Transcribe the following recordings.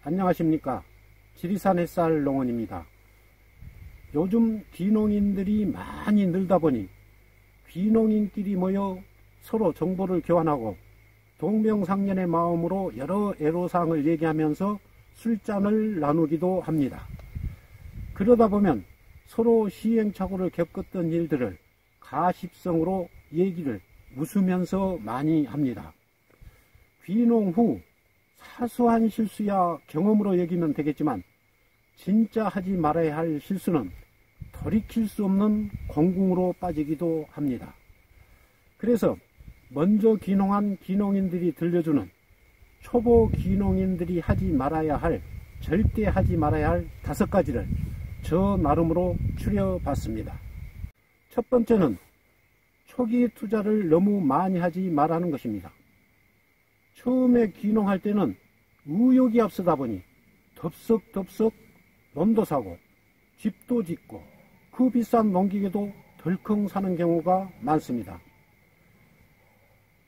안녕하십니까. 지리산 햇살 농원입니다. 요즘 귀농인들이 많이 늘다 보니 귀농인끼리 모여 서로 정보를 교환하고 동병상련의 마음으로 여러 애로사항을 얘기하면서 술잔을 나누기도 합니다. 그러다 보면 서로 시행착오를 겪었던 일들을 가십성으로 얘기를 웃으면서 많이 합니다. 귀농 후 사소한 실수야 경험으로 여기면 되겠지만 진짜 하지 말아야 할 실수는 돌이킬 수 없는 공궁으로 빠지기도 합니다. 그래서 먼저 귀농한 귀농인들이 들려주는 초보 귀농인들이 하지 말아야 할, 절대 하지 말아야 할 5가지를 저 나름으로 추려봤습니다. 첫 번째는 초기 투자를 너무 많이 하지 말라는 것입니다. 처음에 귀농할 때는 의욕이 앞서다 보니 덥석덥석 논도 사고 집도 짓고 그 비싼 농기계도 덜컹 사는 경우가 많습니다.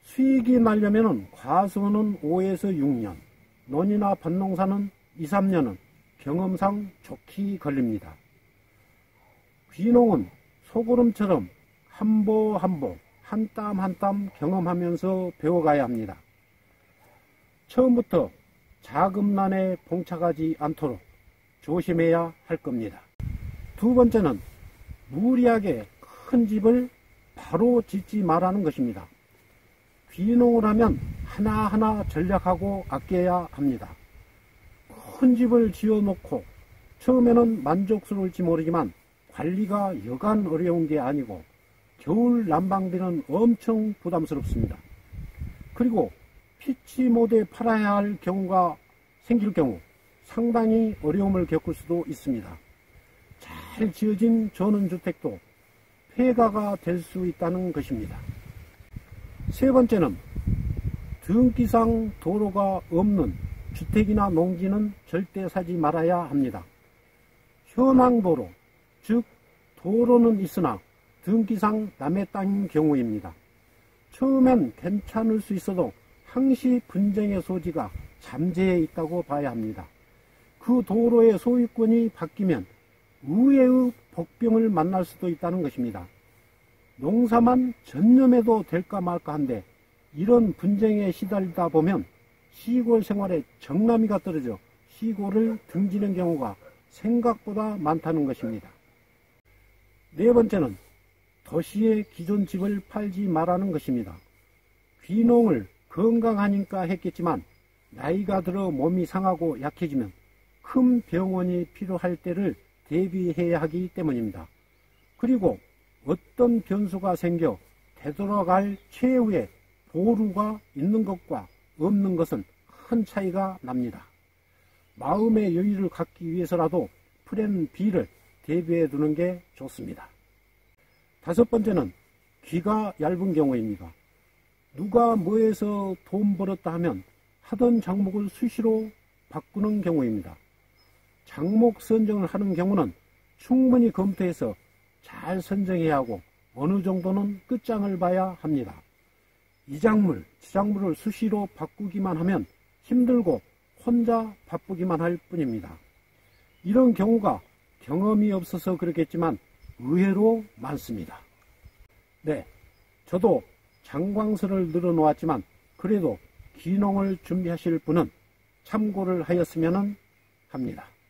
수익이 나려면 과수원은 5에서 6년, 논이나 밭농사는 2, 3년은 경험상 좋게 걸립니다. 귀농은 소보름처럼 한 보 한 보, 한 땀 한 땀 경험하면서 배워가야 합니다. 처음부터 자금난에 봉착하지 않도록 조심해야 할 겁니다. 두 번째는 무리하게 큰 집을 바로 짓지 말라는 것입니다. 귀농을 하면 하나하나 전략하고 아껴야 합니다. 큰 집을 지어놓고 처음에는 만족스러울지 모르지만 관리가 여간 어려운 게 아니고 겨울 난방비는 엄청 부담스럽습니다. 그리고 피치 못해 팔아야 할 경우가 생길 경우 상당히 어려움을 겪을 수도 있습니다. 잘 지어진 전원주택도 폐가가 될 수 있다는 것입니다. 세 번째는 등기상 도로가 없는 주택이나 농지는 절대 사지 말아야 합니다. 현황도로, 즉 도로는 있으나 등기상 남의 땅인 경우입니다. 처음엔 괜찮을 수 있어도 항시 분쟁의 소지가 잠재해 있다고 봐야 합니다. 그 도로의 소유권이 바뀌면 의외의 복병을 만날 수도 있다는 것입니다. 농사만 전념해도 될까 말까 한데 이런 분쟁에 시달리다 보면 시골 생활에 정남이가 떨어져 시골을 등지는 경우가 생각보다 많다는 것입니다. 네 번째는 도시의 기존 집을 팔지 말라는 것입니다. 귀농을 건강하니까 했겠지만 나이가 들어 몸이 상하고 약해지면 큰 병원이 필요할 때를 대비해야 하기 때문입니다. 그리고 어떤 변수가 생겨 되돌아갈 최후의 보루가 있는 것과 없는 것은 큰 차이가 납니다. 마음의 여유를 갖기 위해서라도 플랜 B를 대비해 두는 게 좋습니다. 5번째는 귀가 얇은 경우입니다. 누가 뭐해서 돈 벌었다 하면 하던 장목을 수시로 바꾸는 경우입니다. 장목 선정을 하는 경우는 충분히 검토해서 잘 선정해야 하고 어느 정도는 끝장을 봐야 합니다. 이작물, 지작물을 수시로 바꾸기만 하면 힘들고 혼자 바쁘기만 할 뿐입니다. 이런 경우가 경험이 없어서 그렇겠지만 의외로 많습니다. 네, 저도 장광설을 늘어놓았지만 그래도 귀농을 준비하실 분은 참고를 하였으면 합니다.